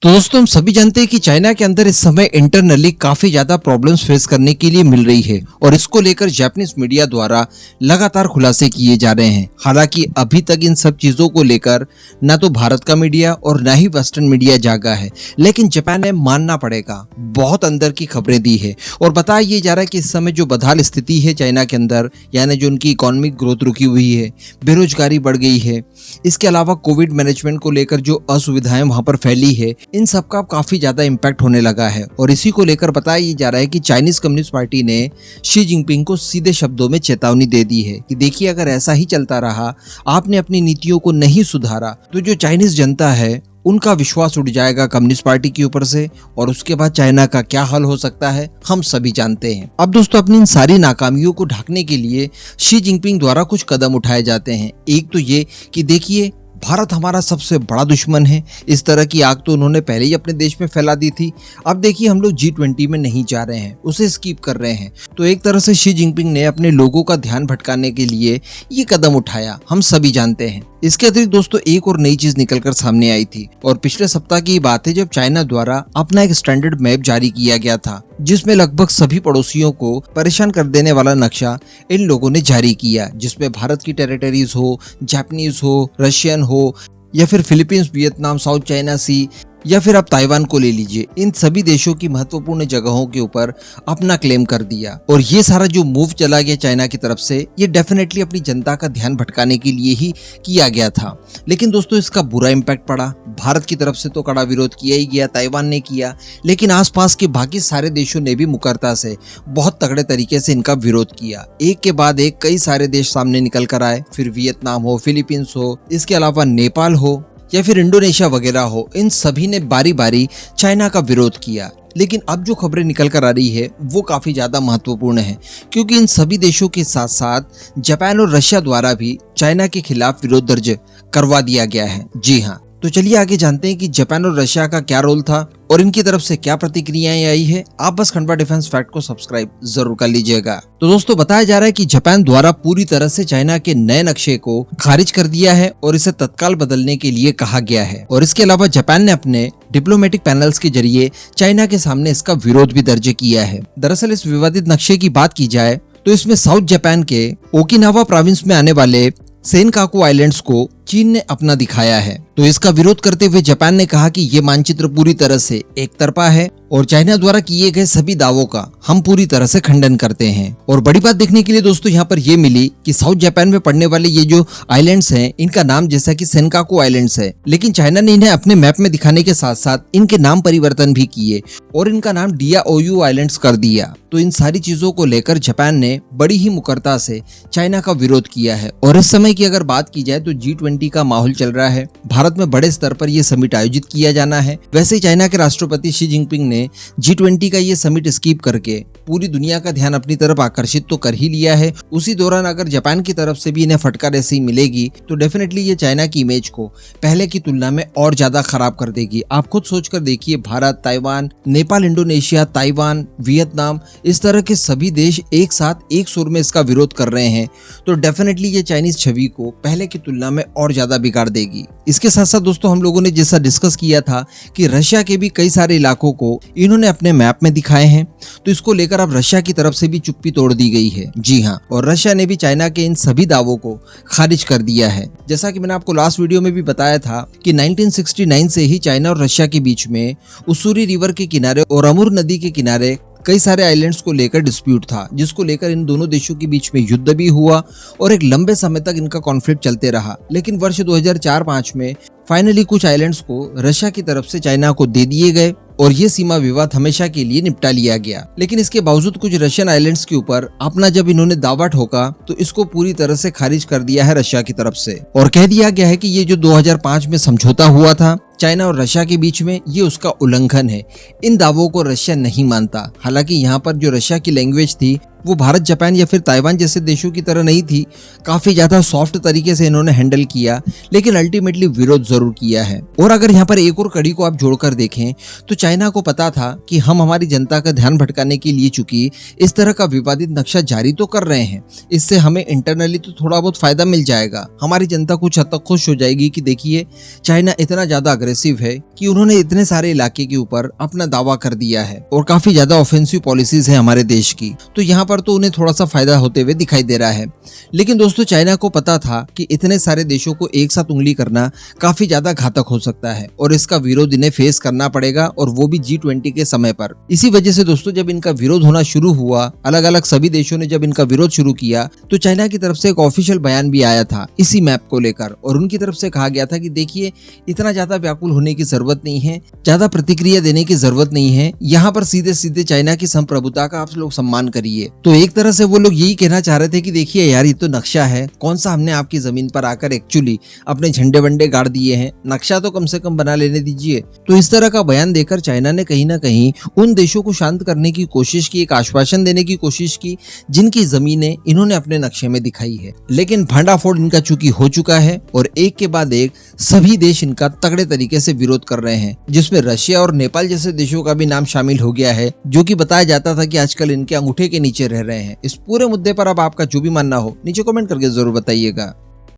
तो दोस्तों हम सभी जानते हैं कि चाइना के अंदर इस समय इंटरनली काफी ज्यादा प्रॉब्लम्स फेस करने के लिए मिल रही है और इसको लेकर जापानीज मीडिया द्वारा लगातार खुलासे किए जा रहे हैं। हालांकि अभी तक इन सब चीजों को लेकर ना तो भारत का मीडिया और ना ही वेस्टर्न मीडिया जागा है, लेकिन जापान ने मानना पड़ेगा बहुत अंदर की खबरें दी है और बताया ये जा रहा है कि इस समय जो बदहाल स्थिति है चाइना के अंदर, यानी जो उनकी इकोनॉमिक ग्रोथ रुकी हुई है, बेरोजगारी बढ़ गई है, इसके अलावा कोविड मैनेजमेंट को लेकर जो असुविधाएं वहां पर फैली है, इन सब का काफी ज्यादा इम्पैक्ट होने लगा है। और इसी को लेकर बताया जा रहा है कि चाइनीज कम्युनिस्ट पार्टी ने शी जिनपिंग को सीधे शब्दों में चेतावनी दे दी है कि देखिए, अगर ऐसा ही चलता रहा, आपने अपनी नीतियों को नहीं सुधारा, तो जो चाइनीज जनता है उनका विश्वास उठ जाएगा कम्युनिस्ट पार्टी के ऊपर से और उसके बाद चाइना का क्या हाल हो सकता है हम सभी जानते हैं। अब दोस्तों, अपनी इन सारी नाकामियों को ढकने के लिए शी जिनपिंग द्वारा कुछ कदम उठाए जाते हैं। एक तो ये कि देखिए, भारत हमारा सबसे बड़ा दुश्मन है। इस तरह की आग तो उन्होंने पहले ही अपने देश में फैला दी थी। अब देखिए, हम लोग G20 में नहीं जा रहे हैं, उसे स्किप कर रहे हैं। तो एक तरह से शी जिनपिंग ने अपने लोगों का ध्यान भटकाने के लिए ये कदम उठाया, हम सभी जानते हैं। इसके अतिरिक्त दोस्तों, एक और नई चीज निकलकर सामने आई थी और पिछले सप्ताह की बात है जब चाइना द्वारा अपना एक स्टैंडर्ड मैप जारी किया गया था, जिसमें लगभग सभी पड़ोसियों को परेशान कर देने वाला नक्शा इन लोगों ने जारी किया, जिसमें भारत की टेरिटरीज हो, जापानीज हो, रशियन हो या फिर फिलीपींस, वियतनाम, साउथ चाइना सी या फिर आप ताइवान को ले लीजिए, इन सभी देशों की महत्वपूर्ण जगहों के ऊपर अपना क्लेम कर दिया। और ये सारा जो मूव चला गया चाइना की तरफ से, ये डेफिनेटली अपनी जनता का ध्यान भटकाने के लिए ही किया गया था। लेकिन दोस्तों, इसका बुरा इम्पैक्ट पड़ा। भारत की तरफ से तो कड़ा विरोध किया ही गया, ताइवान ने किया, लेकिन आसपास के बाकी सारे देशों ने भी मुकरता से बहुत तगड़े तरीके से इनका विरोध किया। एक के बाद एक कई सारे देश सामने निकल कर आए, फिर वियतनाम हो, फिलीपींस हो, इसके अलावा नेपाल हो या फिर इंडोनेशिया वगैरह हो, इन सभी ने बारी बारी चाइना का विरोध किया। लेकिन अब जो खबरें निकल कर आ रही है वो काफी ज्यादा महत्वपूर्ण है, क्योंकि इन सभी देशों के साथ साथ जापान और रशिया द्वारा भी चाइना के खिलाफ विरोध दर्ज करवा दिया गया है। जी हाँ, तो चलिए आगे जानते हैं कि जापान और रशिया का क्या रोल था और इनकी तरफ से क्या प्रतिक्रियाएं आई है। आप बस खंडवा डिफेंस फैक्ट को सब्सक्राइब जरूर कर लीजिएगा। तो दोस्तों, बताया जा रहा है कि जापान द्वारा पूरी तरह से चाइना के नए नक्शे को खारिज कर दिया है और इसे तत्काल बदलने के लिए कहा गया है। और इसके अलावा जापान ने अपने डिप्लोमेटिक पैनल्स के जरिए चाइना के सामने इसका विरोध भी दर्ज किया है। दरअसल इस विवादित नक्शे की बात की जाए तो इसमें साउथ जापान के ओकिनावा प्रोविंस में आने वाले सेनकाकू आइलैंड्स को चीन ने अपना दिखाया है। तो इसका विरोध करते हुए जापान ने कहा कि ये मानचित्र पूरी तरह से एक तरफा है और चाइना द्वारा किए गए सभी दावों का हम पूरी तरह से खंडन करते हैं। और बड़ी बात देखने के लिए दोस्तों यहाँ पर ये मिली कि साउथ जापान में पड़ने वाले ये जो आइलैंड्स हैं, इनका नाम जैसा कि सेनकाकू आइलैंड्स है, लेकिन चाइना ने इन्हें अपने मैप में दिखाने के साथ साथ इनके नाम परिवर्तन भी किए और इनका नाम डियाओयू आइलैंड्स कर दिया। तो इन सारी चीजों को लेकर जापान ने बड़ी ही मुकरता से चाइना का विरोध किया है। और इस समय की अगर बात की जाए तो G20 का माहौल चल रहा है, भारत में बड़े स्तर पर यह समिट आयोजित किया जाना है। वैसे ही चाइना के राष्ट्रपति शी जिनपिंग ने G20 का ये समिट स्किप करके पूरी दुनिया का ध्यान अपनी तरफ आकर्षित तो कर ही लिया है। उसी दौरान अगर जापान की तरफ से भी इन्हें फटकार ऐसी मिलेगी तो डेफिनेटली ये चाइना की इमेज को पहले की तुलना में और ज्यादा खराब कर देगी। आप खुद सोच कर देखिए, Bharat, Taiwan, Nepal, Indonesia, Taiwan, Vietnam, इस तरह के सभी देश एक साथ एक सुर में इसका विरोध कर रहे हैं, तो डेफिनेटली ये चाइनीज छवि को पहले की तुलना में और ज्यादा बिगाड़ देगी। इसके साथ साथ दोस्तों, हम लोगों ने जैसा डिस्कस किया था कि रशिया के भी कई सारे इलाकों को इन्होंने अपने मैप में दिखाए हैं, तो इसको लेकर अब रशिया की तरफ से भी चुप्पी तोड़ दी गई है। जी हाँ, और रशिया ने भी चाइना के इन सभी दावों को खारिज कर दिया है। जैसा कि मैंने आपको लास्ट वीडियो में भी बताया था कि 1969 से ही चाइना और रशिया के बीच में उसूरी रिवर के किनारे और अमूर नदी के किनारे कई सारे आइलैंड्स को लेकर डिस्प्यूट था, जिसको लेकर इन दोनों देशों के बीच में युद्ध भी हुआ और एक लंबे समय तक इनका कॉन्फ्लिक्ट चलते रहा। लेकिन वर्ष 2004-05 में फाइनली कुछ आइलैंड्स को रशिया की तरफ से चाइना को दे दिए गए और ये सीमा विवाद हमेशा के लिए निपटा लिया गया। लेकिन इसके बावजूद कुछ रशियन आइलैंड्स के ऊपर अपना जब इन्होंने दावा ठोका तो इसको पूरी तरह से खारिज कर दिया है रशिया की तरफ से और कह दिया गया है कि ये जो 2005 में समझौता हुआ था चाइना और रशिया के बीच में, ये उसका उल्लंघन है। इन दावों को रशिया नहीं मानता। हालांकि यहाँ पर जो रशिया की लैंग्वेज थी वो भारत, जापान या फिर ताइवान जैसे देशों की तरह नहीं थी, काफी ज्यादा सॉफ्ट तरीके से इन्होंने हैंडल किया, लेकिन अल्टीमेटली विरोध जरूर किया है। और अगर यहाँ पर एक और कड़ी को आप जोड़कर देखें तो चाइना को पता था कि हम हमारी जनता का ध्यान भटकाने के लिए चूंकि इस तरह का विवादित नक्शा जारी तो कर रहे हैं, इससे हमें इंटरनली तो थोड़ा बहुत फायदा मिल जाएगा। हमारी जनता कुछ हद तक खुश हो जाएगी कि देखिए चाइना इतना ज्यादा अग्रेसिव है कि उन्होंने इतने सारे इलाके के ऊपर अपना दावा कर दिया है और काफी ज्यादा ऑफेंसिव पॉलिसीज है हमारे देश की, तो यहाँ पर तो उन्हें थोड़ा सा फायदा होते हुए दिखाई दे रहा है। लेकिन दोस्तों चाइना को पता था कि इतने सारे देशों को एक साथ उंगली करना काफी ज्यादा घातक हो सकता है और इसका विरोध इन्हें फेस करना पड़ेगा, और वो भी G20 के समय पर। इसी वजह से दोस्तों जब इनका विरोध होना शुरू हुआ, अलग अलग सभी देशों ने जब इनका विरोध शुरू किया, तो चाइना की तरफ से एक ऑफिशियल बयान भी आया था इसी मैप को लेकर, और उनकी तरफ से कहा गया था कि देखिए इतना ज्यादा व्याकुल होने की जरूरत नहीं है, ज्यादा प्रतिक्रिया देने की जरूरत नहीं है, यहाँ पर सीधे सीधे चाइना की संप्रभुता का आप लोग सम्मान करिए। तो एक तरह से वो लोग यही कहना चाह रहे थे कि देखिए यार ये तो नक्शा है, कौन सा हमने आपकी जमीन पर आकर एक्चुअली अपने झंडे वंडे गाड़ दिए हैं, नक्शा तो कम से कम बना लेने दीजिए। तो इस तरह का बयान देकर चाइना ने कहीं ना कहीं उन देशों को शांत करने की कोशिश की, एक आश्वासन देने की कोशिश की जिनकी जमीनें इन्होंने अपने नक्शे में दिखाई है। लेकिन भांडाफोड़ इनका चूंकि हो चुका है और एक के बाद एक सभी देश इनका तगड़े तरीके से विरोध कर रहे हैं, जिसमें रशिया और नेपाल जैसे देशों का भी नाम शामिल हो गया है, जो कि बताया जाता था कि आजकल इनके अंगूठे के नीचे रह रहे हैं। इस पूरे मुद्दे पर अब आपका जो भी मानना हो नीचे कमेंट करके जरूर बताइएगा।